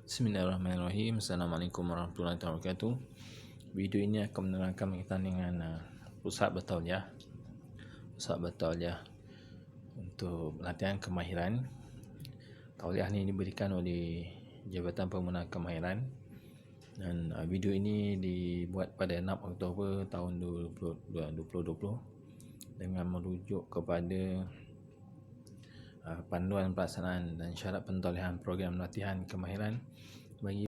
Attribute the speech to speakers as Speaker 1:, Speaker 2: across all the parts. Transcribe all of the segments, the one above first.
Speaker 1: Bismillahirrahmanirrahim. Assalamualaikum warahmatullahi wabarakatuh. Video ini akan menerangkan berkaitan dengan pusat bertauliah. Pusat bertauliah untuk latihan kemahiran. Tauliah ini diberikan oleh Jabatan Pembinaan Kemahiran, dan video ini dibuat pada 6 Oktober tahun 2020 dengan merujuk kepada panduan pelaksanaan dan syarat pentauliahan program latihan kemahiran bagi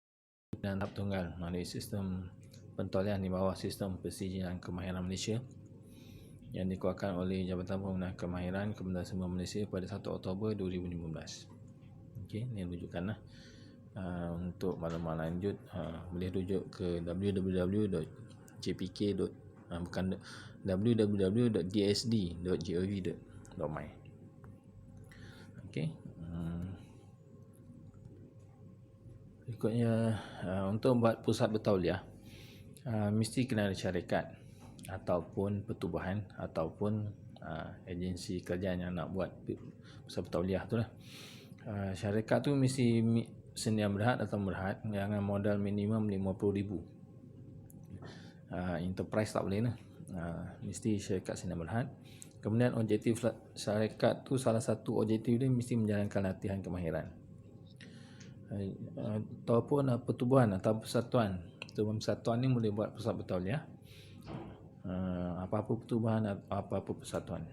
Speaker 1: dan tahap tunggal melalui sistem pentauliahan di bawah sistem Persijjinan Kemahiran Malaysia yang dikeluarkan oleh Jabatan Pembinaan Kemahiran Kementerian Semua Malaysia pada 1 Oktober 2015. Okey, ini rujukanlah. Untuk maklumat lanjut boleh rujuk ke www.dsd.gov.my. Okey. Berikutnya, untuk buat pusat bertauliah mesti kena ada syarikat ataupun pertubuhan ataupun agensi kerajaan yang nak buat pusat bertauliah tu lah. Syarikat tu mesti sedia berhad atau berhad dengan modal minimum 50,000. Enterprise tak boleh lah. Mesti syarikat sedia berhad. Kemudian objektif syarikat tu, salah satu objektif dia mesti menjalankan latihan kemahiran. Ataupun pertubuhan atau persatuan. Persatuan ni boleh buat pusat bertauliah. Apa-apa pertubuhan, apa-apa persatuan.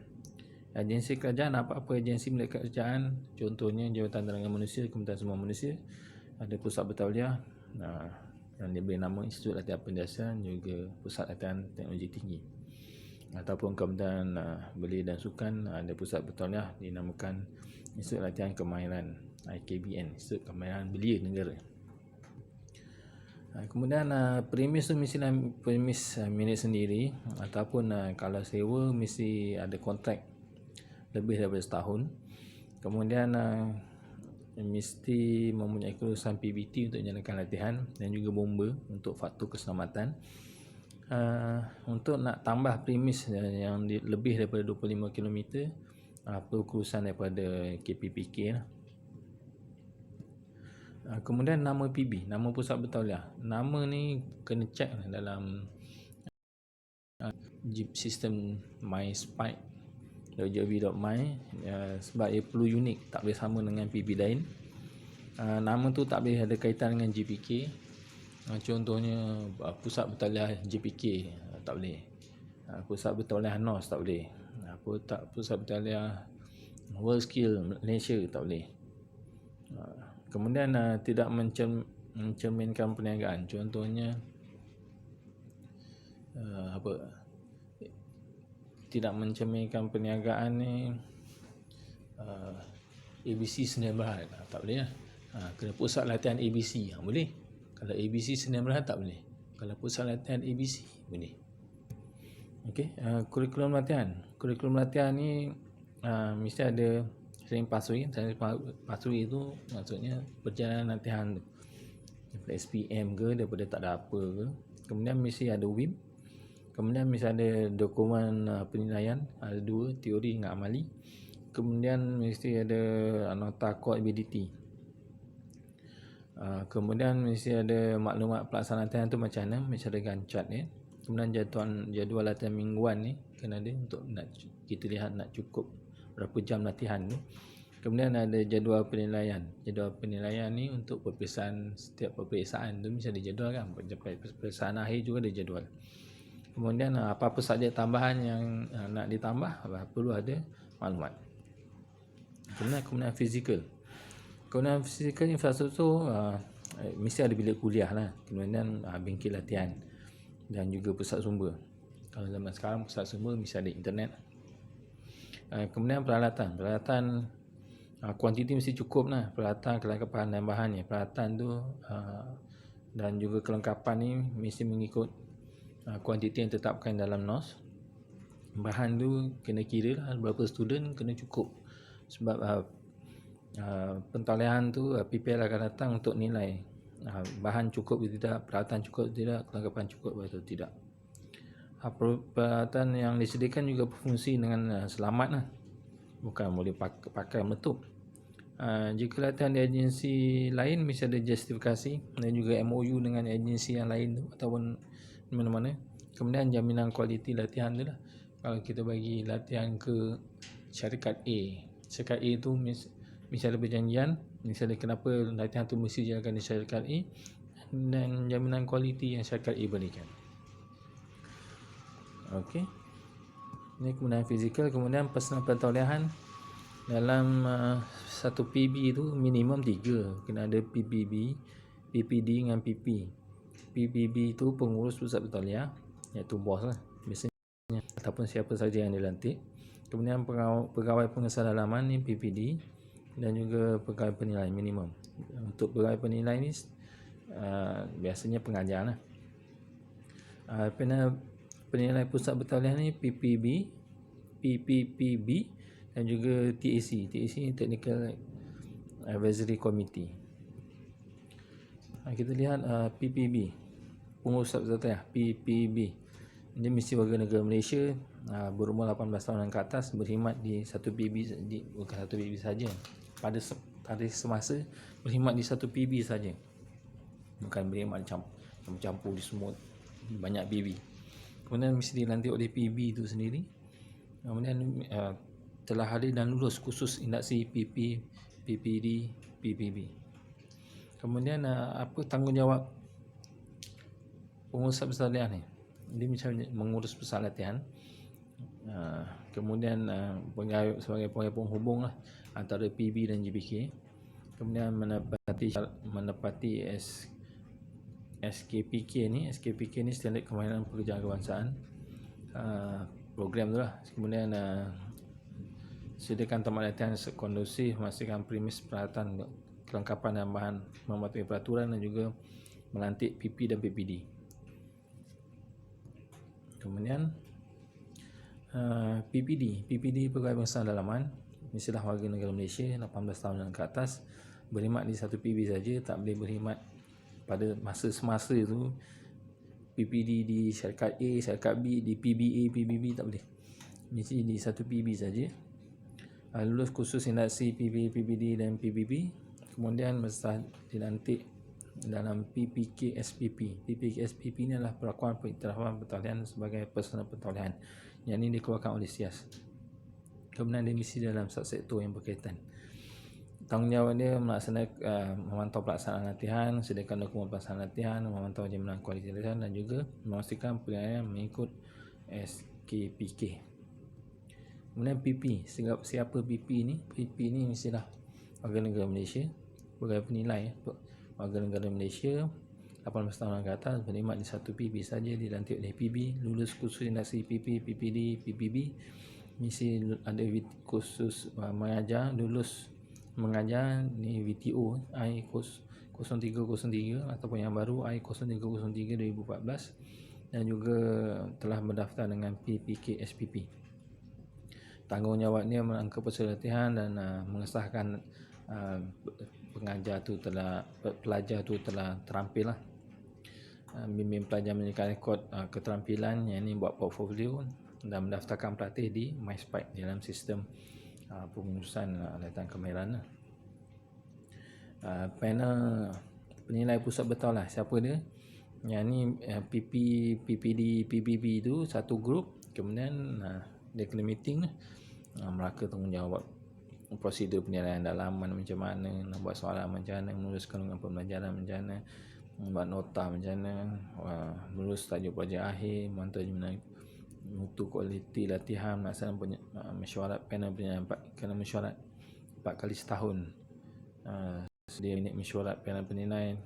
Speaker 1: Agensi kerajaan, apa-apa agensi milik kerajaan, contohnya Jabatan Tenaga Manusia, Kementerian Semua Malaysia, ada pusat bertauliah yang diberi nama Institut Latihan Pendasar, juga Pusat Latihan Teknologi Tinggi. Ataupun Kementerian Belia dan Sukan, ada pusat bertauliah dinamakan Institut Latihan Kemahiran IKBN, Institut Kemahiran Belia Negara. Kemudian premis tu mesti premis milik sendiri, ataupun kalau sewa mesti ada kontrak lebih daripada setahun. Kemudian mesti mempunyai kelulusan PBT untuk menjalankan latihan dan juga bomba untuk faktor keselamatan. Untuk nak tambah premis yang lebih daripada 25 km, perlu kelulusan daripada KPPK lah. Kemudian nama PB, nama pusat bertauliah. Nama ni kena check dalam sistem myspike.gov.my, sebab ia perlu unik, tak boleh sama dengan PB lain. Nama tu tak boleh ada kaitan dengan GPK. Contohnya pusat bertauliah GPK tak boleh. Pusat bertauliah NOS tak boleh. Pusat bertauliah World Skill Malaysia tak boleh. Kemudian tidak mencerminkan perniagaan. Contohnya tidak mencerminkan perniagaan ni ABC Sdn Bhd tak boleh lah. Kena pusat latihan ABC boleh. Kalau ABC Sdn Bhd tak boleh. Kalau pusat latihan ABC boleh. Okey, kurikulum latihan. Kurikulum latihan ni mesti ada training pathway. Training pathway itu maksudnya perjalanan latihan tu, daripada SPM ke, daripada tak ada apa ke. Kemudian mesti ada WIM. Kemudian mesti ada dokumen penilaian, ada 2, teori dengan amali. Kemudian mesti ada nota ability. Kemudian mesti ada maklumat pelaksanaan latihan tu macam mana, mesti ada gancat ni. Kemudian jadual latihan mingguan ni kena ada untuk nak kita lihat nak cukup berapa jam latihan tu. Kemudian ada jadual penilaian. Jadual penilaian ni untuk setiap peperiksaan tu mesti ada jadual kan. Peperiksaan akhir juga ada jadual. Kemudian apa-apa subjek tambahan yang nak ditambah, perlu ada maklumat. Kemudian fizikal. Kemudian fizikal infrastruktur mesti ada bilik kuliah lah. Kemudian bengkel latihan dan juga pusat sumber. Kalau zaman sekarang pusat sumber mesti ada internet. Kemudian peralatan kuantiti mesti cukup lah. Peralatan, kelengkapan dan bahannya. Peralatan tu dan juga kelengkapan ni mesti mengikut kuantiti yang ditetapkan dalam NOS. Bahan tu kena kira lah, berapa student kena cukup. Sebab pentauliahan tu PPL akan datang untuk nilai bahan cukup atau tidak, peralatan cukup atau tidak, kelengkapan cukup atau tidak. Peralatan yang disediakan juga berfungsi dengan selamat lah. Bukan boleh pakai meletup. Jika latihan di agensi lain mesti ada justifikasi dan juga MOU dengan agensi yang lain tu ataupun mana-mana. Kemudian jaminan kualiti latihan tu lah. Kalau kita bagi latihan ke syarikat A, syarikat A tu mesti ada perjanjian, mesti ada kenapa latihan tu mesti dijalankan di syarikat A dan jaminan kualiti yang syarikat A berikan. Okey. Ini kemudian fizikal, kemudian personal pentauliahan. Dalam satu PB tu minimum 3, kena ada PPB, PPD dengan PP. PPB tu pengurus pusat bertauliah, iaitu bos lah biasanya, ataupun siapa saja yang dilantik. Kemudian pegawai pengesal dalaman ni PPD, dan juga pegawai penilai minimum. Untuk pegawai penilai ni biasanya pengajar lah. Penilai pusat bertauliah ni PPB, PPPB dan juga TAC. TAC ni Technical Advisory Committee. Kita lihat PPB, pengurus bertauliah, PPB. Ini mesti warga negara Malaysia, berumur 18 tahun ke atas, berkhidmat di satu PB, bukan satu PB saja. Pada semasa berkhidmat di satu PB saja. Bukan berkhidmat campur di semua banyak PB. Kemudian mesti dilantik oleh PB itu sendiri. Kemudian telah hadir dan lulus kursus induksi PP, PPD, PPB. Kemudian apa tanggungjawab pengurus bertauliah ni? Dia misalnya mengurus pusat latihan. Kemudian sebagai pegawai penghubung lah antara PB dan GBK. Kemudian menepati SKPK ni. SKPK ni Standard Kemahiran Pekerjaan Kebangsaan. Program tu lah. Kemudian sediakan tempat latihan kondusif, memastikan premis peralatan, kelengkapan dan bahan, mematuhi peraturan dan juga melantik PP dan PPD. Kemudian PPD pegawai pengesal dalaman, mestilah warga negara Malaysia 18 tahun dan ke atas, berkhidmat di satu PB saja, tak boleh berkhidmat pada masa semasa itu PPD di syarikat A, syarikat B, di PBA, PBB tak boleh. Mesti di satu PB saja. Lulus kursus induksi PB, PBD dan PBB. Kemudian mesti dilantik dalam PPK SPP. PPK SPP ni adalah Perakuan Pengiktirafan Pertaulian sebagai personal pertaulian. Yang ini dikeluarkan oleh SIAS. Kemudian dia mesti dalam subsektor yang berkaitan. Tanggungjawab dia memantau pelaksanaan latihan, sediakan dokumen pelaksanaan latihan, memantau jaminan kualiti latihan dan juga memastikan penilaian mengikut SKPK. Kemudian PP, siapa PP ni? PP ni mestilah warga negara Malaysia, pegawai penilai warga negara Malaysia 18 tahun ke atas, berkhidmat di satu PB saja, dilantik oleh PB, lulus kursus induksi PP, PPD, PPB, mesti ada kursus mengajar, lulus mengajar ni VTO I 0303 ataupun yang baru I 0303 2014 dan juga telah berdaftar dengan PPK SPP. Tanggungjawabnya merangka pusat latihan dan mengesahkan pelajar tu telah terampil lah. Bimbing pelajar menyediakan rekod keterampilan, yang ini buat portfolio dan mendaftarkan pelatih di MySpike dalam sistem pengurusan latihan kemahiran. Panel penilai pusat bertauliah, siapa dia? Yang ni PP, PPD, PBB tu satu grup. Kemudian dia kena meeting lah. Mereka tanggungjawab prosedur penilaian dalaman macam mana, nak buat soalan macam mana, meneruskan dengan pembelajaran macam mana, buat nota macam mana, menulis tajuk projek akhir, memantau mutu kualiti latihan, melaksanakan mesyuarat panel penilaian kena mesyuarat 4 kali setahun. Sedia minit mesyuarat panel penilaian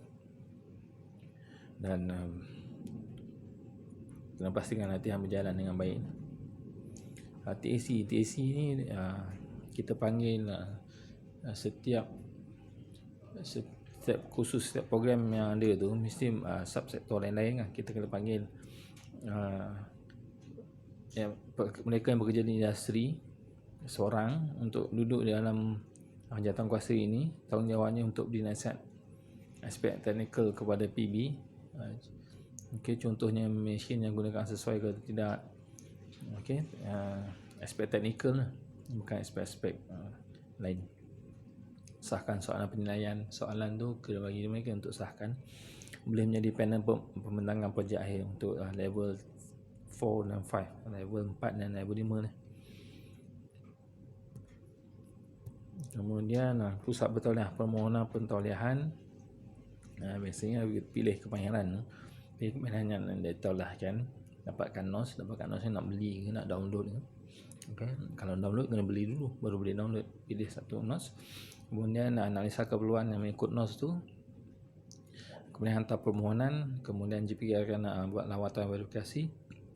Speaker 1: dan kena pastikan latihan berjalan dengan baik. TAC ni kita panggil setiap khusus setiap program yang ada tu mesti subsektor lain-lain lah. Kita kena panggil mereka yang bekerja di industri seorang untuk duduk di dalam jawatan kuasa ini. Tanggungjawabnya untuk beri nasihat aspek teknikal kepada PB. Contohnya mesin yang gunakan sesuai ke tidak. Aspek teknikal lah, bukan aspek-aspek lain. sahkan soalan penilaian. Soalan tu kita bagi mereka untuk sahkan. Boleh menjadi panel pembentangan projek akhir untuk level 4 dan 5, level 4 dan level 5 ni. Kemudian pusat pertauliah, permohonan pentauliahan. Biasanya pilih kemahiran. Pilih kemahiran yang ditauliahkan. Dapatkan NOS ni nak beli ke nak download ke. Okay. Kalau download kena beli dulu, baru boleh download. Pilih satu NOS. Kemudian analisa keperluan yang mengikut NOS tu. Kemudian hantar permohonan. Kemudian JPK akan buat lawatan verifikasi.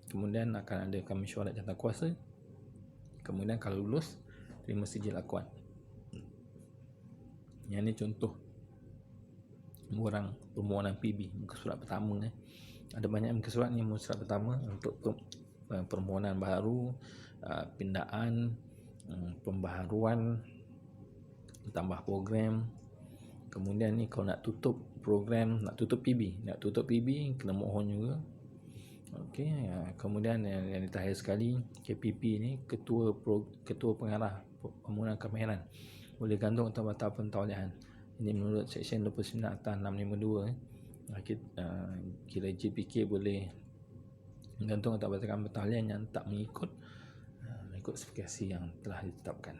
Speaker 1: Kemudian akan adakan mesyuarat jawatankuasa. Kemudian kalau lulus, terima sijil akuan. Yang ni contoh orang permohonan PB muka surat pertama. Ada banyak muka surat ni. Muka surat pertama untuk permohonan baru, pindaan, pembaharuan, tambah program. Kemudian ni kalau nak tutup program, nak tutup PB kena mohon juga. Okey, kemudian yang terakhir sekali, KPP ni ketua pengarah permohonan kemahiran boleh gantung atau batal pentauliahan. Ini menurut Seksyen 29 Atas 652 kira JPK boleh gantung atau batalkan pentauliahan yang tak mengikut spesifikasi yang telah ditetapkan.